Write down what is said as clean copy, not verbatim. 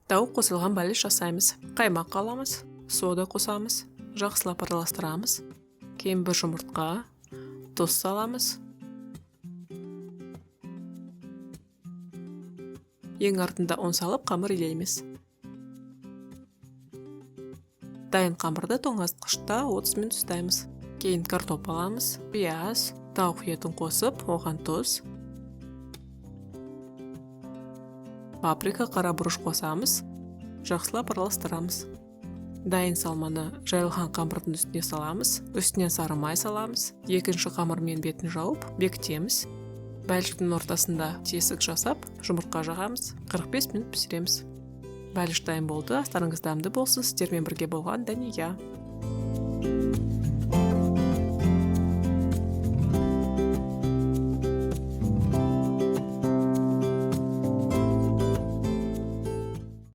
Тауық қосылған бәліш жасаймыз. Қаймақ аламыз, сода қосамыз, жақсылап араластырамыз. Кейін бір жұмыртқа, тұз саламыз. Ең артында ұн салып қамыр илейміз. Дайын қамырды тоңазытқышта 30 минут ұстаймыз. Кейін картоп аламыз, пияз, тауық етін қосып, оған тұз, паприка, қара бұрыш қосамыз, жақсылап араластырамыз. Дайын салманы жайылған қамырдың үстіне саламыз, үстінен сары май саламыз, екінші қамырмен бетін жауып, бекітеміз. Бәліштің ортасында тесік жасап, жұмыртқа жағамыз, 45 минут пісіреміз. Бәліш дайын болды, астарыңыз дәмді болсын. Сіздермен бірге болған Дания.